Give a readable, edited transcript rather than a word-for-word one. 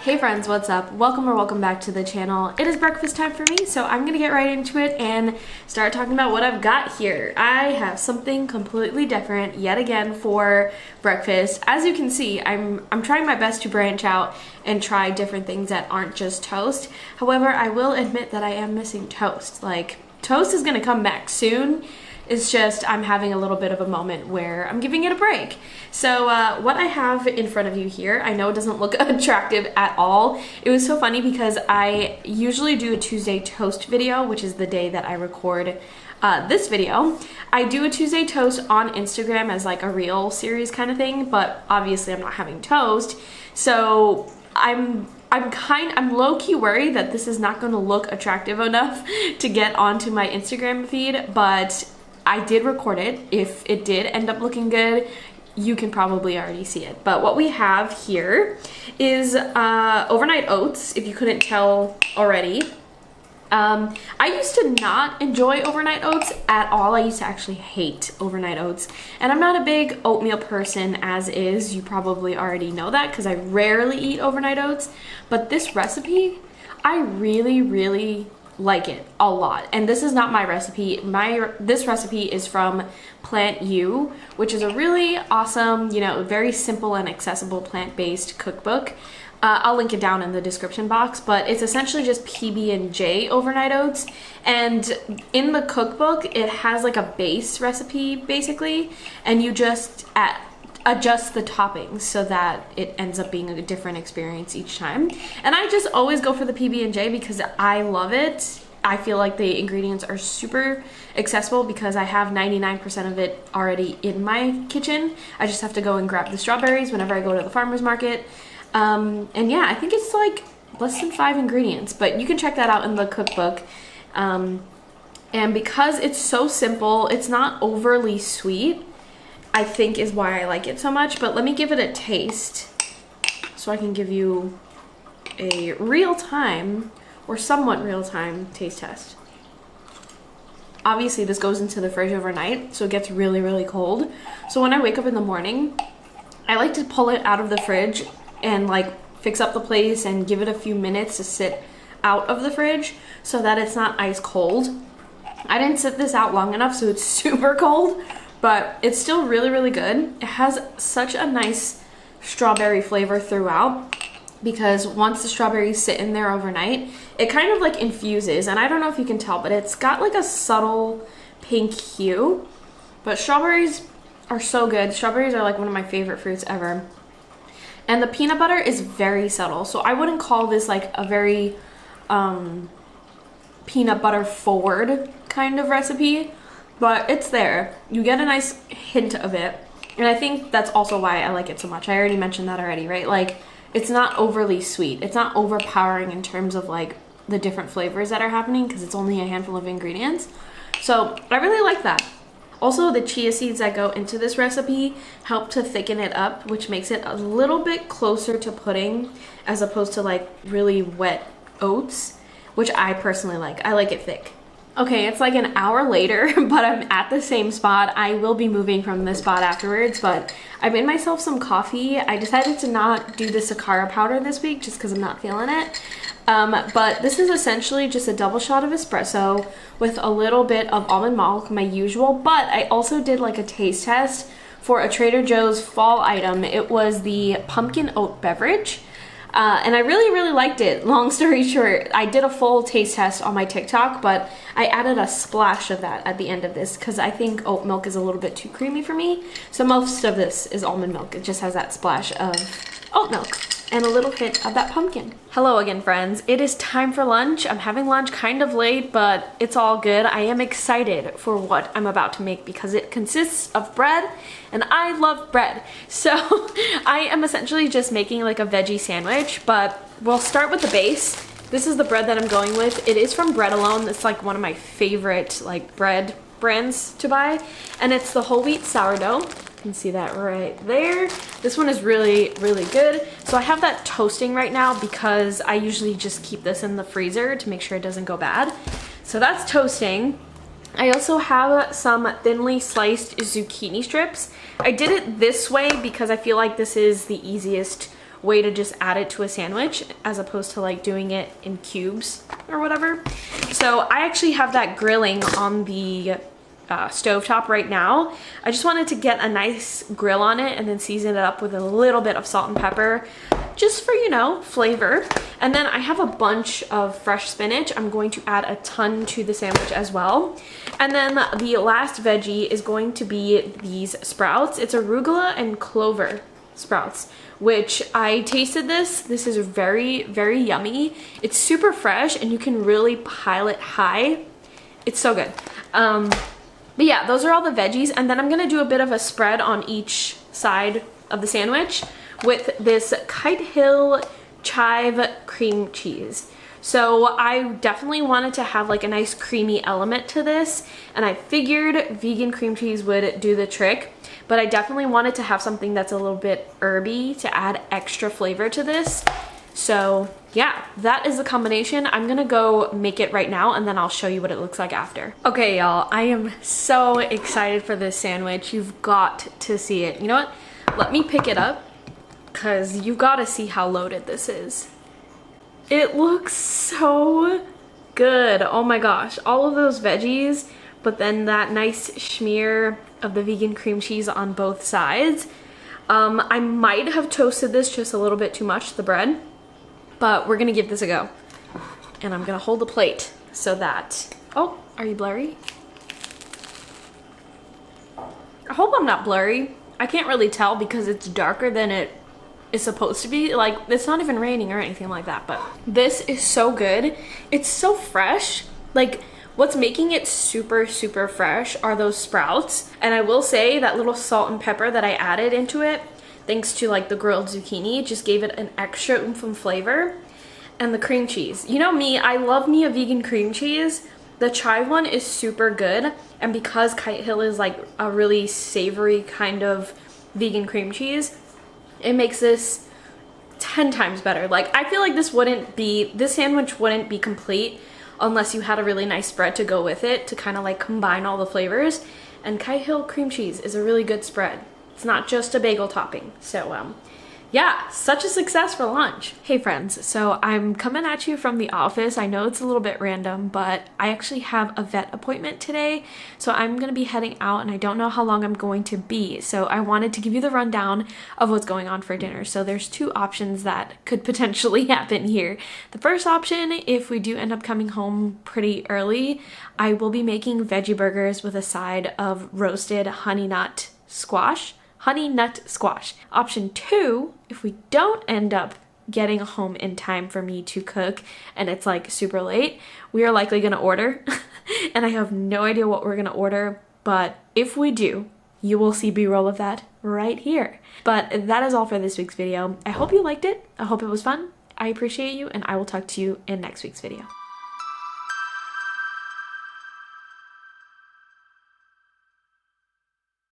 Hey friends, what's up? Welcome back to the channel. It is breakfast time for me, so I'm gonna get right into it and start talking about what I've got here. I have something completely different yet again for breakfast. As you can see, I'm trying my best to branch out and try different things that aren't just toast. However, I will admit that I am missing toast. Like, toast is gonna come back soon. It's just I'm having a little bit of a moment where I'm giving it a break. So what I have in front of you here, I know it doesn't look attractive at all. It was so funny because I usually do a Tuesday toast video, which is the day that I record this video. I do a Tuesday toast on Instagram as like a reel series kind of thing, but obviously I'm not having toast. So I'm low-key worried that this is not going to look attractive enough to get onto my Instagram feed, but I did record it. If it did end up looking good, you can probably already see it. But what we have here is overnight oats, if you couldn't tell already. I used to not enjoy overnight oats at all. I used to actually hate overnight oats. And I'm not a big oatmeal person as is. You probably already know that because I rarely eat overnight oats. But this recipe, I really like it a lot. And this is not my recipe. This recipe is from Plant U, which is a really awesome, very simple and accessible plant-based cookbook. I'll link it down in the description box, but it's essentially just PB&J overnight oats. And in the cookbook, it has like a base recipe basically, and you just adjust the toppings so that it ends up being a different experience each time. And I just always go for the PB&J because I love it. I feel like the ingredients are super accessible because I have 99% of it already in my kitchen. I just have to go and grab the strawberries whenever I go to the farmer's market. And yeah, I think it's like less than 5 ingredients, but you can check that out in the cookbook. And because it's so simple, it's not overly sweet, I think is why I like it so much. But let me give it a taste so I can give you a real-time or somewhat real-time taste test. Obviously this goes into the fridge overnight, so it gets really cold. So when I wake up in the morning, I like to pull it out of the fridge and like fix up the place and give it a few minutes to sit out of the fridge so that it's not ice cold. I didn't sit this out long enough, so it's super cold. But it's still really good. It has such a nice strawberry flavor throughout because once the strawberries sit in there overnight, it kind of like infuses. And I don't know if you can tell, but it's got like a subtle pink hue. But strawberries are so good. Strawberries are like one of my favorite fruits ever. And the peanut butter is very subtle. So I wouldn't call this like a very peanut butter forward kind of recipe. But it's there. You get a nice hint of it. And I think that's also why I like it so much. I already mentioned that already, right? Like, it's not overly sweet. It's not overpowering in terms of like the different flavors that are happening because it's only a handful of ingredients. So I really like that. Also, the chia seeds that go into this recipe help to thicken it up, which makes it a little bit closer to pudding as opposed to like really wet oats, which I personally like. I like it thick. Okay, it's like an hour later, but I'm at the same spot. I will be moving from this spot afterwards, but I made myself some coffee. I decided to not do the Sakara powder this week just because I'm not feeling it. But this is essentially just a double shot of espresso with a little bit of almond milk, my usual, but I also did like a taste test for a Trader Joe's fall item. It was the pumpkin oat beverage. And I really liked it. Long story short, I did a full taste test on my TikTok, but I added a splash of that at the end of this because I think oat milk is a little bit too creamy for me. So most of this is almond milk. It just has that splash of oat milk and a little hit of that pumpkin. Hello again, friends. It is time for lunch. I'm having lunch kind of late, but it's all good. I am excited for what I'm about to make because it consists of bread, and I love bread. So I am essentially just making like a veggie sandwich, but we'll start with the base. This is the bread that I'm going with. It is from Bread Alone. It's like one of my favorite like bread brands to buy, and it's the whole wheat sourdough. You can see that right there. This one is really good. So I have that toasting right now because I usually just keep this in the freezer to make sure it doesn't go bad. So that's toasting. I also have some thinly sliced zucchini strips. I did it this way because I feel like this is the easiest way to just add it to a sandwich as opposed to like doing it in cubes or whatever. So I actually have that grilling on the stovetop right now. I just wanted to get a nice grill on it and then season it up with a little bit of salt and pepper just for, you know, flavor. And then I have a bunch of fresh spinach. I'm going to add a ton to the sandwich as well. And then the last veggie is going to be these sprouts. It's arugula and clover sprouts, which I tasted this. This is very, very yummy. It's super fresh and you can really pile it high. It's so good. But yeah, those are all the veggies. And then I'm gonna do a bit of a spread on each side of the sandwich with this Kite Hill chive cream cheese. So I definitely wanted to have like a nice creamy element to this, and I figured vegan cream cheese would do the trick, but I definitely wanted to have something that's a little bit herby to add extra flavor to this. So yeah, that is the combination. I'm gonna go make it right now and then I'll show you what it looks like after. Okay, y'all, I am so excited for this sandwich. You've got to see it. You know what? Let me pick it up because you've got to see how loaded this is. It looks so good. Oh my gosh, all of those veggies, but then that nice smear of the vegan cream cheese on both sides. I might have toasted this just a little bit too much, the bread, but we're gonna give this a go. And I'm gonna hold the plate so that, oh, are you blurry? I hope I'm not blurry. I can't really tell because it's darker than it is supposed to be. Like, it's not even raining or anything like that, but this is so good. It's so fresh. Like, what's making it super, super fresh are those sprouts. And I will say that little salt and pepper that I added into it, thanks to like the grilled zucchini, just gave it an extra oomph and flavor. And the cream cheese. You know me, I love me a vegan cream cheese. The chive one is super good. And because Kite Hill is like a really savory kind of vegan cream cheese, it makes this 10 times better. Like, I feel like this sandwich wouldn't be complete unless you had a really nice spread to go with it to kind of like combine all the flavors. And Kite Hill cream cheese is a really good spread. It's not just a bagel topping. So yeah, such a success for lunch. Hey friends, so I'm coming at you from the office. I know it's a little bit random, but I actually have a vet appointment today. So I'm gonna be heading out and I don't know how long I'm going to be. So I wanted to give you the rundown of what's going on for dinner. So there's two options that could potentially happen here. The first option, if we do end up coming home pretty early, I will be making veggie burgers with a side of roasted honey nut squash. Option two, if we don't end up getting home in time for me to cook and it's like super late, we are likely gonna order. And I have no idea what we're gonna order, but if we do, you will see B-roll of that right here. But that is all for this week's video. I hope you liked it. I hope it was fun. I appreciate you, and I will talk to you in next week's video.